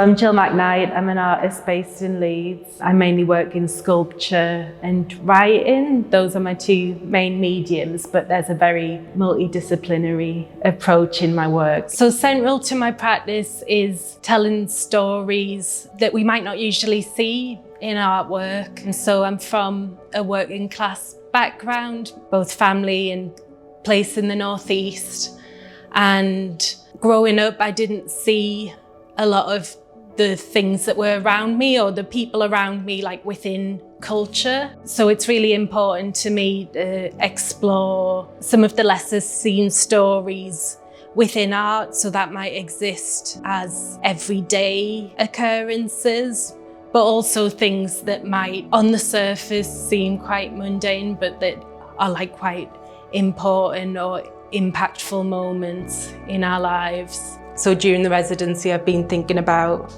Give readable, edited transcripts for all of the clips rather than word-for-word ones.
I'm Jill McKnight. I'm an artist based in Leeds. I mainly work in sculpture and writing. Those are my two main mediums, but there's a very multidisciplinary approach in my work. So central to my practice is telling stories that we might not usually see in artwork. And so I'm from a working class background, both family and place in the Northeast. And growing up, I didn't see a lot of the things that were around me or the people around me like within culture. So it's really important to me to explore some of the lesser seen stories within art. So that might exist as everyday occurrences, but also things that might on the surface seem quite mundane, but that are like quite important or impactful moments in our lives. So during the residency, I've been thinking about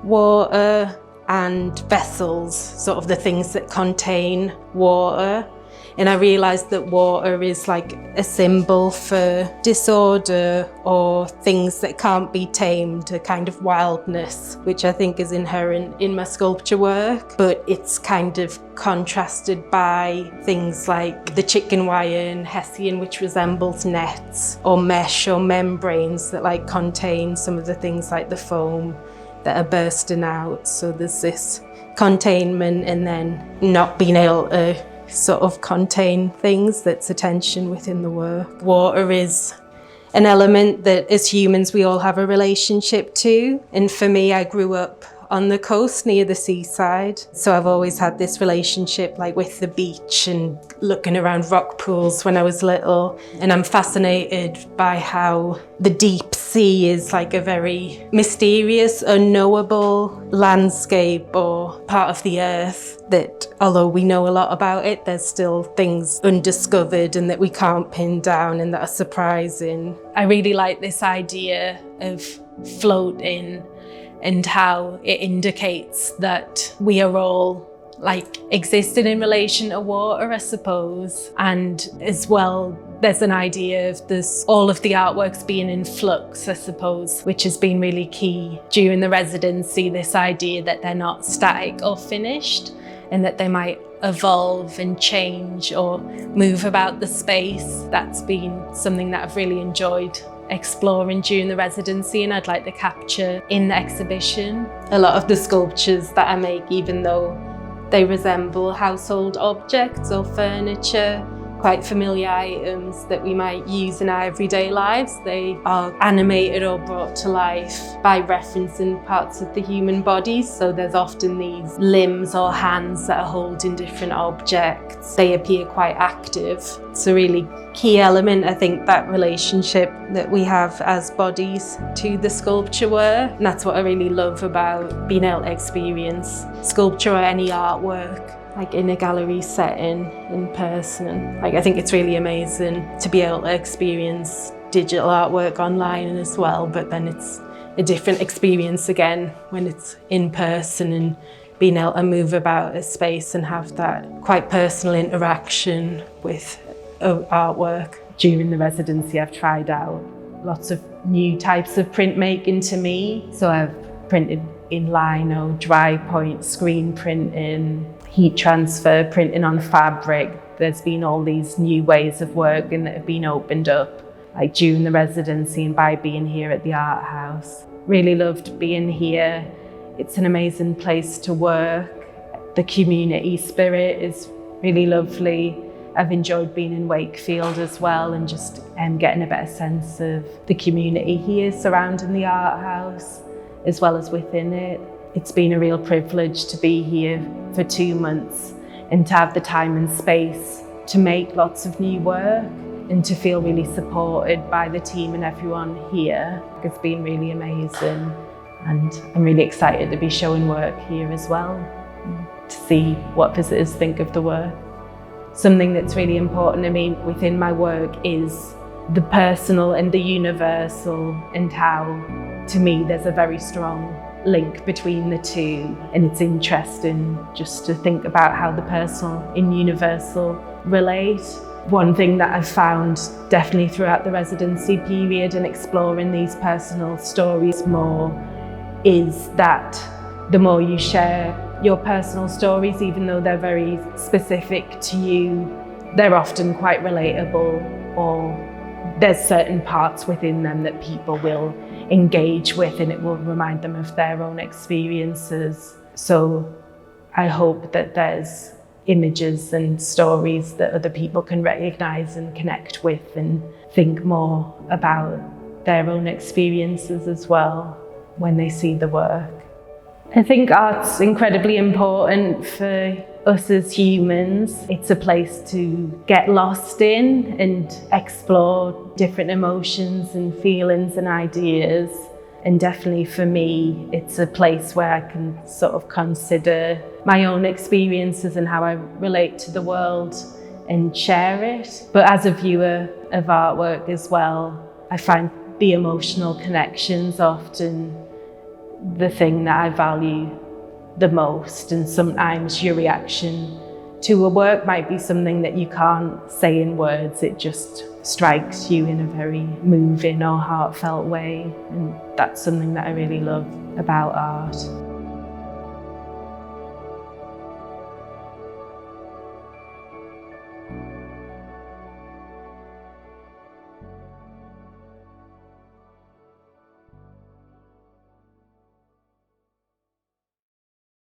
water and vessels, sort of the things that contain water. And I realised that water is like a symbol for disorder or things that can't be tamed, a kind of wildness, which I think is inherent in my sculpture work. But it's kind of contrasted by things like the chicken wire and hessian, which resembles nets or mesh or membranes that like contain some of the things like the foam that are bursting out. So there's this containment and then not being able to sort of contain things. That's a tension within the work. Water is an element that as humans we all have a relationship to, and for me, I grew up on the coast near the seaside, so I've always had this relationship like with the beach and looking around rock pools when I was little. And I'm fascinated by how the deep sea is like a very mysterious, unknowable landscape or part of the earth that, although we know a lot about it, there's still things undiscovered and that we can't pin down and that are surprising. I really like this idea of floating and how it indicates that we are all like existing in relation to water, I suppose. And as well, there's an idea of this, all of the artworks being in flux, I suppose, which has been really key during the residency, this idea that they're not static or finished and that they might evolve and change or move about the space. That's been something that I've really enjoyed exploring during the residency, and I'd like to capture in the exhibition. A lot of the sculptures that I make, even though they resemble household objects or furniture, quite familiar items that we might use in our everyday lives, they are animated or brought to life by referencing parts of the human body. So there's often these limbs or hands that are holding different objects. They appear quite active. It's a really key element, I think, that relationship that we have as bodies to the sculpture work. And that's what I really love about being able to experience sculpture or any artwork like in a gallery setting in person. Like, I think it's really amazing to be able to experience digital artwork online as well, but then it's a different experience again when it's in person and being able to move about a space and have that quite personal interaction with artwork. During the residency, I've tried out lots of new types of printmaking to me. So I've printed in lino, dry point, screen printing, heat transfer, printing on fabric. There's been all these new ways of working that have been opened up like during the residency and by being here at the art house. Really loved being here. It's an amazing place to work. The community spirit is really lovely. I've enjoyed being in Wakefield as well and just getting a better sense of the community here surrounding the art house as well as within it. It's been a real privilege to be here for 2 months and to have the time and space to make lots of new work and to feel really supported by the team and everyone here. It's been really amazing, and I'm really excited to be showing work here as well, to see what visitors think of the work. Something that's really important to me within my work is the personal and the universal, and how, to me, there's a very strong link between the two. And it's interesting just to think about how the personal and universal relate. One thing that I've found definitely throughout the residency period and exploring these personal stories more is that the more you share your personal stories, even though they're very specific to you, they're often quite relatable, or there's certain parts within them that people will engage with and it will remind them of their own experiences. So I hope that there's images and stories that other people can recognise and connect with and think more about their own experiences as well when they see the work. I think art's incredibly important for us as humans. It's a place to get lost in and explore different emotions and feelings and ideas. And definitely for me, it's a place where I can sort of consider my own experiences and how I relate to the world and share it. But as a viewer of artwork as well, I find the emotional connections often the thing that I value the most. And sometimes your reaction to a work might be something that you can't say in words. It just strikes you in a very moving or heartfelt way. And that's something that I really love about art.